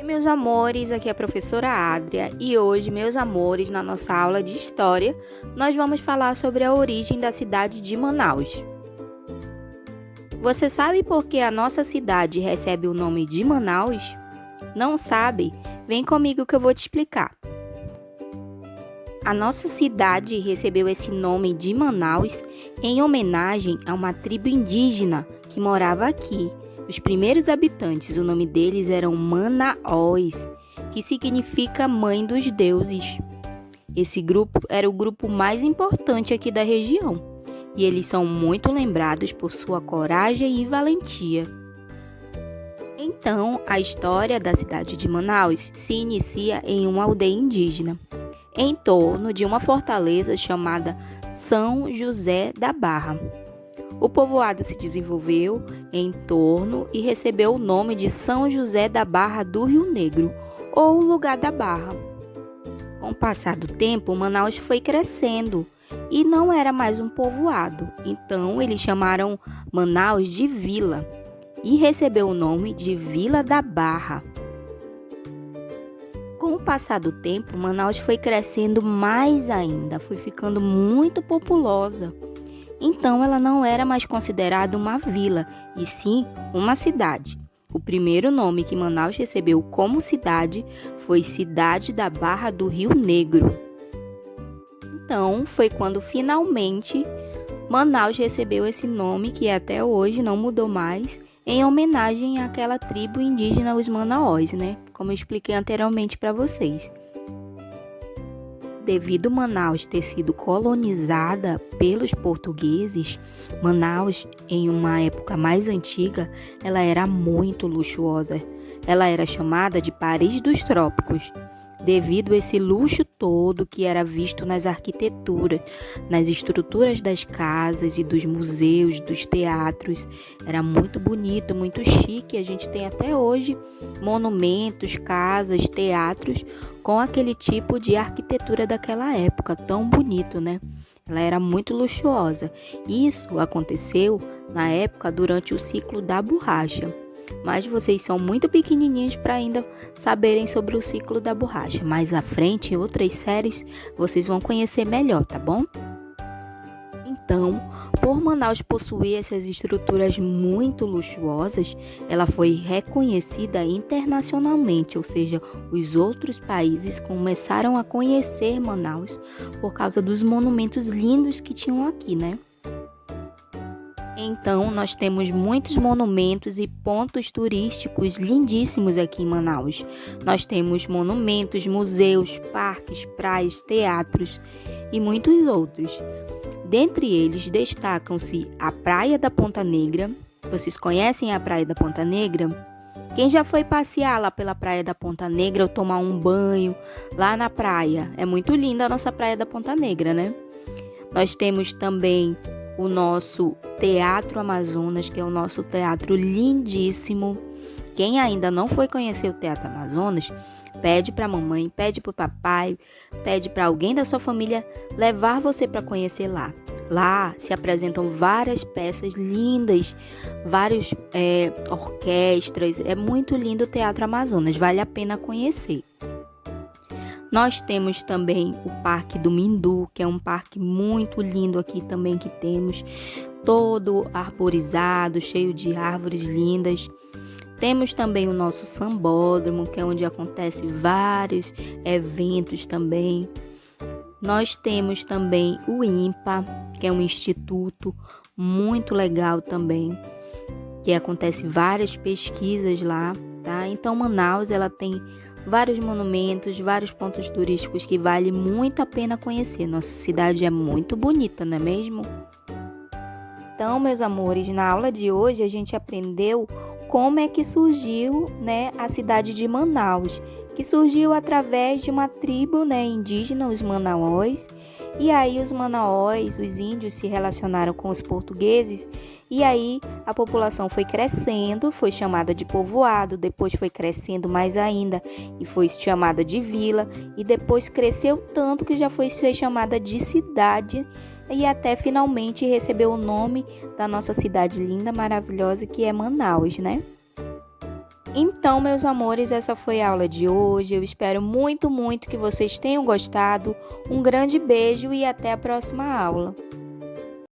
Meus amores, aqui é a professora Adria e hoje, meus amores, na nossa aula de História, nós vamos falar sobre a origem da cidade de Manaus. Você sabe por que a nossa cidade recebe o nome de Manaus? Não sabe? Vem comigo que eu vou te explicar. A nossa cidade recebeu esse nome de Manaus em homenagem a uma tribo indígena que morava aqui. Os primeiros habitantes, o nome deles eram Manaós, que significa Mãe dos Deuses. Esse grupo era o grupo mais importante aqui da região, e eles são muito lembrados por sua coragem e valentia. Então, a história da cidade de Manaus se inicia em uma aldeia indígena, em torno de uma fortaleza chamada São José da Barra. O povoado se desenvolveu em torno e recebeu o nome de São José da Barra do Rio Negro, ou Lugar da Barra. Com o passar do tempo, Manaus foi crescendo e não era mais um povoado, então eles chamaram Manaus de vila e recebeu o nome de Vila da Barra. Com o passar do tempo, Manaus foi crescendo mais ainda, foi ficando muito populosa. Então, ela não era mais considerada uma vila, e sim uma cidade. O primeiro nome que Manaus recebeu como cidade foi Cidade da Barra do Rio Negro. Então, foi quando finalmente Manaus recebeu esse nome, que até hoje não mudou mais, em homenagem àquela tribo indígena, os Manaós, né? Como eu expliquei anteriormente para vocês. Devido Manaus ter sido colonizada pelos portugueses, Manaus, em uma época mais antiga, ela era muito luxuosa. Ela era chamada de Paris dos Trópicos, devido a esse luxo todo que era visto nas arquiteturas, nas estruturas das casas e dos museus, dos teatros. Era muito bonito, muito chique. A gente tem até hoje monumentos, casas, teatros com aquele tipo de arquitetura daquela época, tão bonito, né? Ela era muito luxuosa. Isso aconteceu na época durante o ciclo da borracha. Mas vocês são muito pequenininhos para ainda saberem sobre o ciclo da borracha. Mais à frente, em outras séries, vocês vão conhecer melhor, tá bom? Então, por Manaus possuir essas estruturas muito luxuosas, ela foi reconhecida internacionalmente, ou seja, os outros países começaram a conhecer Manaus por causa dos monumentos lindos que tinham aqui, né? Então, nós temos muitos monumentos e pontos turísticos lindíssimos aqui em Manaus. Nós temos monumentos, museus, parques, praias, teatros e muitos outros. Dentre eles, destacam-se a Praia da Ponta Negra. Vocês conhecem a Praia da Ponta Negra? Quem já foi passear lá pela Praia da Ponta Negra ou tomar um banho lá na praia? É muito linda a nossa Praia da Ponta Negra, né? Nós temos também o nosso Teatro Amazonas, que é o nosso teatro lindíssimo. Quem ainda não foi conhecer o Teatro Amazonas, pede para a mamãe, pede para o papai, pede para alguém da sua família levar você para conhecer lá. Lá se apresentam várias peças lindas, várias orquestras. É muito lindo o Teatro Amazonas, vale a pena conhecer. Nós temos também o Parque do Mindu, que é um parque muito lindo aqui também que temos, todo arborizado, cheio de árvores lindas. Temos também o nosso sambódromo, que é onde acontecem vários eventos também. Nós temos também o INPA, que é um instituto muito legal também, que acontece várias pesquisas lá, tá? Então, Manaus, ela tem vários monumentos, vários pontos turísticos que vale muito a pena conhecer. Nossa cidade é muito bonita, não é mesmo? Então, meus amores, na aula de hoje a gente aprendeu como é que surgiu, né, a cidade de Manaus, que surgiu através de uma tribo, né, indígena, os Manaós. E aí os Manaós, os índios, se relacionaram com os portugueses, e aí a população foi crescendo, foi chamada de povoado, depois foi crescendo mais ainda e foi chamada de vila, e depois cresceu tanto que já foi ser chamada de cidade, e até finalmente recebeu o nome da nossa cidade linda, maravilhosa, que é Manaus, né? Então, meus amores, essa foi a aula de hoje. Eu espero muito, muito que vocês tenham gostado. Um grande beijo e até a próxima aula.